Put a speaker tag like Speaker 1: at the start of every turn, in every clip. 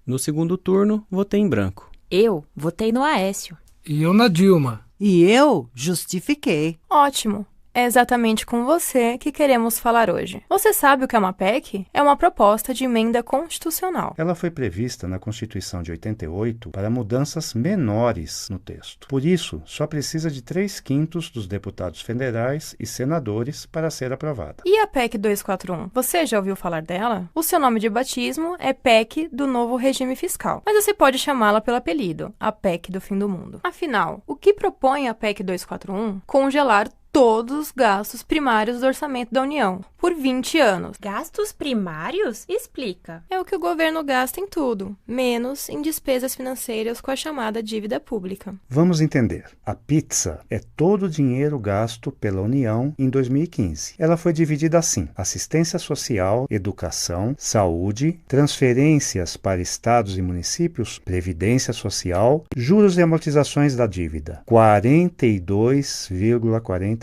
Speaker 1: No segundo turno, votei em branco.
Speaker 2: Eu votei no Aécio.
Speaker 3: E eu na Dilma.
Speaker 4: E eu justifiquei.
Speaker 5: Ótimo! É exatamente com você que queremos falar hoje. Você sabe o que é uma PEC? É uma proposta de emenda constitucional.
Speaker 6: Ela foi prevista na Constituição de 88 para mudanças menores no texto. Por isso, só precisa de 3/5 dos deputados federais e senadores para ser aprovada.
Speaker 5: E a PEC 241? Você já ouviu falar dela? O seu nome de batismo é PEC do novo regime fiscal, mas você pode chamá-la pelo apelido, a PEC do fim do mundo. Afinal, o que propõe a PEC 241? Congelar todos os gastos primários do orçamento da União, por 20 anos.
Speaker 2: Gastos primários? Explica.
Speaker 5: É o que o governo gasta em tudo, menos em despesas financeiras com a chamada dívida pública.
Speaker 6: Vamos entender. A pizza é todo o dinheiro gasto pela União em 2015. Ela foi dividida assim: assistência social, educação, saúde, transferências para estados e municípios, previdência social, juros e amortizações da dívida. 42,43%.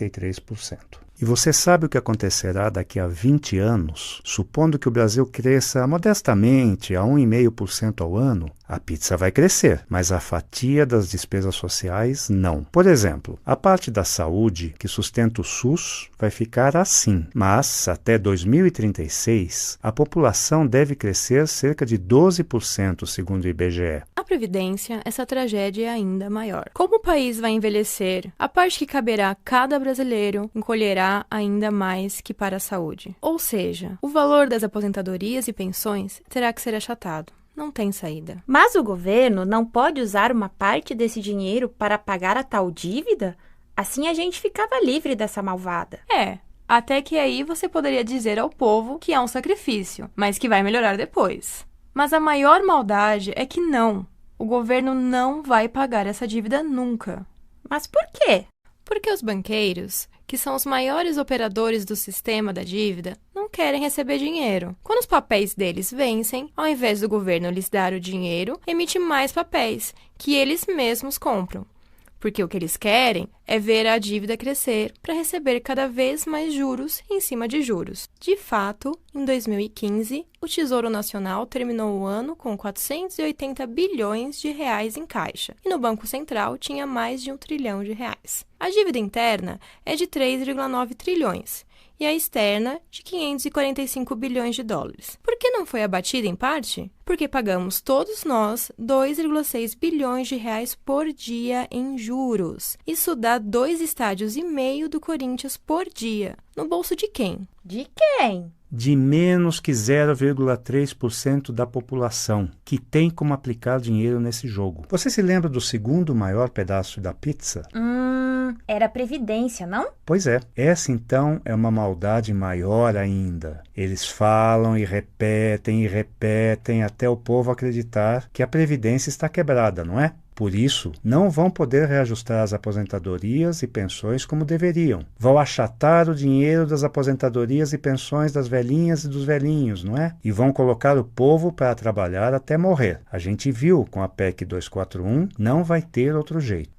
Speaker 6: E você sabe o que acontecerá daqui a 20 anos? Supondo que o Brasil cresça modestamente a 1,5% ao ano, a pizza vai crescer, mas a fatia das despesas sociais não. Por exemplo, a parte da saúde, que sustenta o SUS, vai ficar assim. Mas, até 2036, a população deve crescer cerca de 12%, segundo o IBGE.
Speaker 5: A Previdência, essa tragédia é ainda maior. Como o país vai envelhecer, a parte que caberá a cada brasileiro encolherá ainda mais que para a saúde. Ou seja, o valor das aposentadorias e pensões terá que ser achatado. Não tem saída.
Speaker 2: Mas o governo não pode usar uma parte desse dinheiro para pagar a tal dívida? Assim a gente ficava livre dessa malvada.
Speaker 5: Até que aí você poderia dizer ao povo que é um sacrifício, mas que vai melhorar depois. Mas a maior maldade é que não. O governo não vai pagar essa dívida nunca.
Speaker 2: Mas por quê?
Speaker 5: Porque os banqueiros, que são os maiores operadores do sistema da dívida, não querem receber dinheiro. Quando os papéis deles vencem, ao invés do governo lhes dar o dinheiro, emite mais papéis, que eles mesmos compram. Porque o que eles querem é ver a dívida crescer para receber cada vez mais juros em cima de juros. De fato, em 2015, o Tesouro Nacional terminou o ano com 480 bilhões de reais em caixa e no Banco Central tinha mais de 1 trilhão de reais. A dívida interna é de 3,9 trilhões e a externa de 545 bilhões de dólares. Por que não foi abatida em parte? Porque pagamos todos nós 2,6 bilhões de reais por dia em juros. Isso dá 2,5 estádios do Corinthians por dia. No bolso de quem?
Speaker 2: De quem?
Speaker 6: De menos que 0,3% da população, que tem como aplicar dinheiro nesse jogo. Você se lembra do segundo maior pedaço da pizza?
Speaker 2: Era a Previdência, não?
Speaker 6: Pois é. Essa, então, é uma maldade maior ainda. Eles falam e repetem até o povo acreditar que a Previdência está quebrada, não é? Por isso, não vão poder reajustar as aposentadorias e pensões como deveriam. Vão achatar o dinheiro das aposentadorias e pensões das velhinhas e dos velhinhos, não é? E vão colocar o povo para trabalhar até morrer. A gente viu com a PEC 241, não vai ter outro jeito.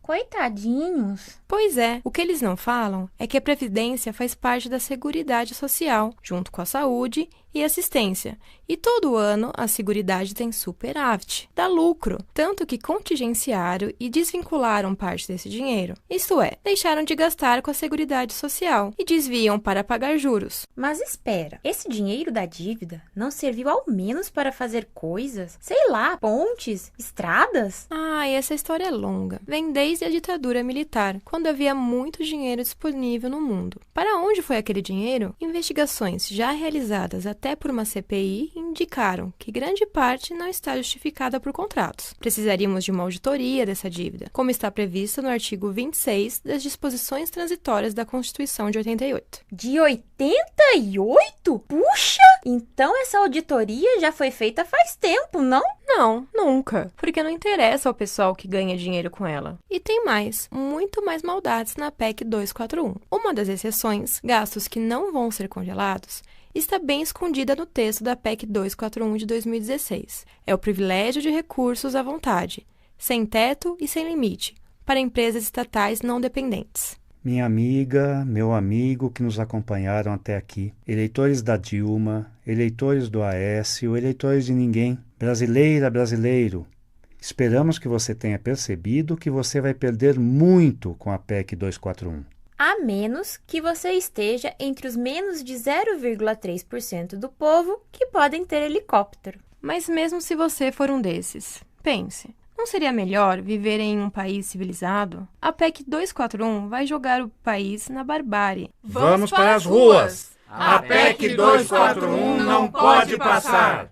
Speaker 2: Coitadinhos.
Speaker 5: Pois é, o que eles não falam é que a Previdência faz parte da Seguridade Social, junto com a saúde e assistência. E todo ano a Seguridade tem superávit, dá lucro, tanto que contingenciaram e desvincularam parte desse dinheiro. Isto é, deixaram de gastar com a Seguridade Social e desviam para pagar juros.
Speaker 2: Mas espera, esse dinheiro da dívida não serviu ao menos para fazer coisas? Sei lá, pontes, estradas?
Speaker 5: Essa história é longa. Vem desde a ditadura militar, quando havia muito dinheiro disponível no mundo. Para onde foi aquele dinheiro? Investigações já realizadas até por uma CPI indicaram que grande parte não está justificada por contratos. Precisaríamos de uma auditoria dessa dívida, como está previsto no artigo 26 das disposições transitórias da Constituição de 88.
Speaker 2: De 88? Puxa! Então essa auditoria já foi feita faz tempo, não?
Speaker 5: Não, nunca. Porque não interessa ao pessoal que ganha dinheiro com ela. E tem mais, muito mais maldades na PEC 241. Uma das exceções, gastos que não vão ser congelados, está bem escondida no texto da PEC 241 de 2016. É o privilégio de recursos à vontade, sem teto e sem limite, para empresas estatais não dependentes.
Speaker 6: Minha amiga, meu amigo que nos acompanharam até aqui, eleitores da Dilma, eleitores do Aécio, eleitores de ninguém, brasileira, brasileiro, esperamos que você tenha percebido que você vai perder muito com a PEC 241.
Speaker 2: A menos que você esteja entre os menos de 0,3% do povo que podem ter helicóptero.
Speaker 5: Mas mesmo se você for um desses, pense, não seria melhor viver em um país civilizado? A PEC 241 vai jogar o país na barbárie.
Speaker 6: Vamos para as ruas! A PEC 241 não pode passar!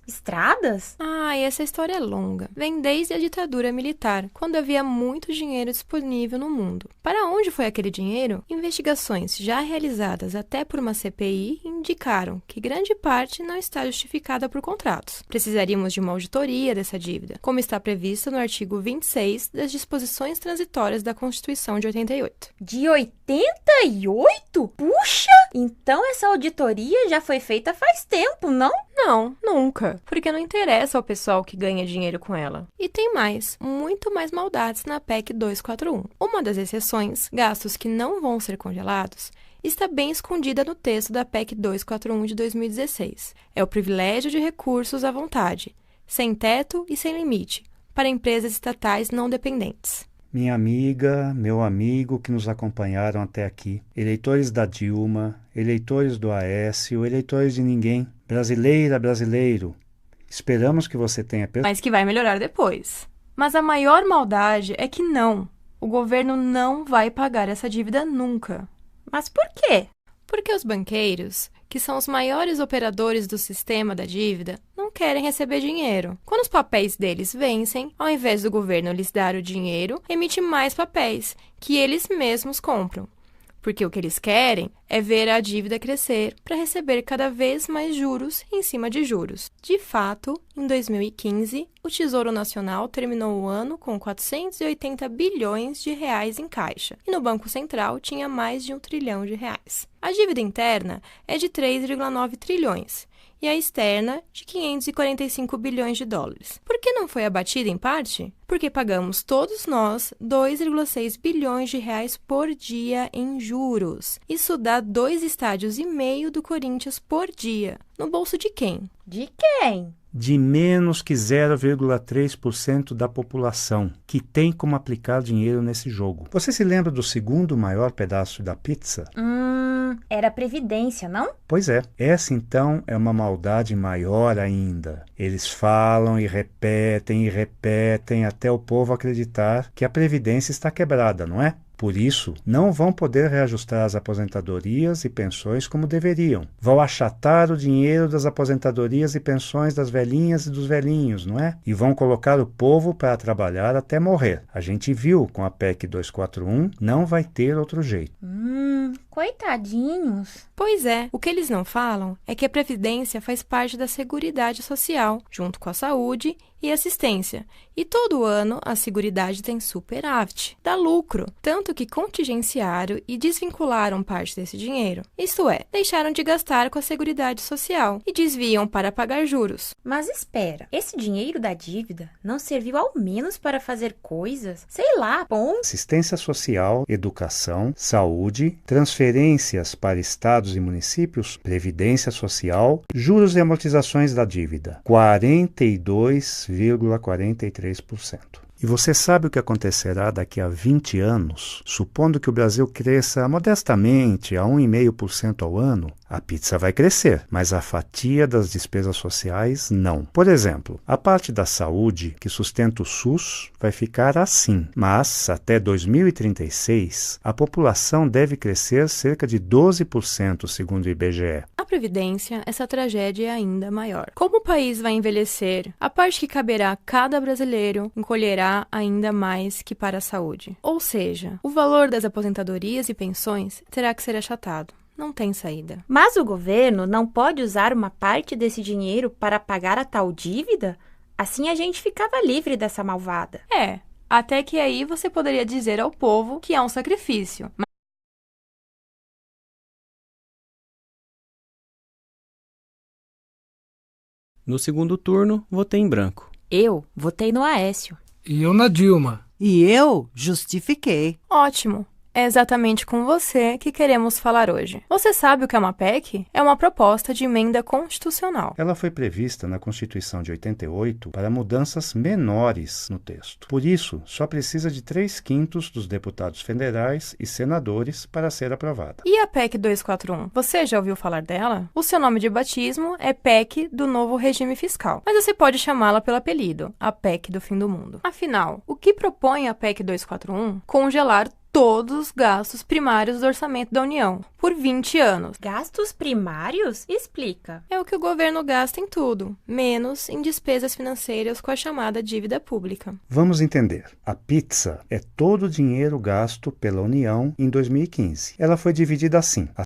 Speaker 2: Estradas?
Speaker 5: Ah, essa história é longa. Vem desde a ditadura militar, quando havia muito dinheiro disponível no mundo. Para onde foi aquele dinheiro? Investigações já realizadas até por uma CPI indicaram que grande parte não está justificada por contratos. Precisaríamos de uma auditoria dessa dívida, como está previsto no artigo 26 das disposições transitórias da Constituição de 88.
Speaker 2: De 88? Puxa! Então essa auditoria já foi feita faz tempo, não?
Speaker 5: Não, nunca. Porque não interessa ao pessoal que ganha dinheiro com ela. E tem mais, muito mais maldades na PEC 241. Uma das exceções, gastos que não vão ser congelados, está bem escondida no texto da PEC 241 de 2016. É o privilégio de recursos à vontade, sem teto e sem limite, para empresas estatais não dependentes.
Speaker 6: Minha amiga, meu amigo que nos acompanharam até aqui, eleitores da Dilma, eleitores do Aécio, eleitores de ninguém, brasileira, brasileiro, esperamos que você tenha
Speaker 5: Mas que vai melhorar depois. Mas a maior maldade é que não. O governo não vai pagar essa dívida nunca.
Speaker 2: Mas por quê?
Speaker 5: Porque os banqueiros, que são os maiores operadores do sistema da dívida, não querem receber dinheiro. Quando os papéis deles vencem, ao invés do governo lhes dar o dinheiro, emite mais papéis, que eles mesmos compram. Porque o que eles querem é ver a dívida crescer para receber cada vez mais juros em cima de juros. De fato, em 2015, o Tesouro Nacional terminou o ano com 480 bilhões de reais em caixa, e no Banco Central tinha mais de 1 trilhão de reais. A dívida interna é de 3,9 trilhões, e a externa de 545 bilhões de dólares. Por que não foi abatida em parte? Porque pagamos todos nós 2,6 bilhões de reais por dia em juros. Isso dá 2 estádios e meio do Corinthians por dia. No bolso de quem?
Speaker 2: De quem?
Speaker 6: De menos que 0,3% da população que tem como aplicar dinheiro nesse jogo. Você se lembra do segundo maior pedaço da pizza?
Speaker 2: Era a Previdência, não?
Speaker 6: Pois é. Essa então é uma maldade maior ainda. Eles falam e repetem até o povo acreditar que a Previdência está quebrada, não é? Por isso, não vão poder reajustar as aposentadorias e pensões como deveriam. Vão achatar o dinheiro das aposentadorias e pensões das velhinhas e dos velhinhos, não é? E vão colocar o povo para trabalhar até morrer. A gente viu com a PEC 241, não vai ter outro jeito.
Speaker 2: Coitadinhos.
Speaker 5: Pois é, o que eles não falam é que a Previdência faz parte da Seguridade Social, junto com a saúde e assistência. E todo ano a Seguridade tem superávit, dá lucro, tanto que contingenciaram e desvincularam parte desse dinheiro. Isto é, deixaram de gastar com a Seguridade Social e desviam para pagar juros.
Speaker 2: Mas espera, esse dinheiro da dívida não serviu ao menos para fazer coisas? Sei lá, bom.
Speaker 6: Assistência social, educação, saúde, transferências para estados e municípios, previdência social, juros e amortizações da dívida, 42,43%. E você sabe o que acontecerá daqui a 20 anos? Supondo que o Brasil cresça modestamente a 1,5% ao ano, a pizza vai crescer, mas a fatia das despesas sociais não. Por exemplo, a parte da saúde que sustenta o SUS vai ficar assim, mas até 2036 a população deve crescer cerca de 12%, segundo o IBGE.
Speaker 5: A Previdência, essa tragédia é ainda maior. Como o país vai envelhecer, a parte que caberá a cada brasileiro encolherá ainda mais que para a saúde. Ou seja, o valor das aposentadorias e pensões terá que ser achatado. Não tem saída.
Speaker 2: Mas o governo não pode usar uma parte desse dinheiro para pagar a tal dívida? Assim a gente ficava livre dessa malvada.
Speaker 5: Até que aí você poderia dizer ao povo que é um sacrifício.
Speaker 1: No segundo turno, votei em branco.
Speaker 2: Eu votei no Aécio.
Speaker 3: E eu na Dilma.
Speaker 4: E eu justifiquei.
Speaker 5: Ótimo! É exatamente com você que queremos falar hoje. Você sabe o que é uma PEC? É uma proposta de emenda constitucional.
Speaker 6: Ela foi prevista na Constituição de 88 para mudanças menores no texto. Por isso, só precisa de 3/5 dos deputados federais e senadores para ser aprovada.
Speaker 5: E a PEC 241? Você já ouviu falar dela? O seu nome de batismo é PEC do novo regime fiscal, mas você pode chamá-la pelo apelido, a PEC do fim do mundo. Afinal, o que propõe a PEC 241? Congelar todos os gastos primários do orçamento da União, por 20 anos.
Speaker 2: Gastos primários? Explica.
Speaker 5: É o que o governo gasta em tudo, menos em despesas financeiras com a chamada dívida pública.
Speaker 6: Vamos entender. A pizza é todo o dinheiro gasto pela União em 2015. Ela foi dividida assim. A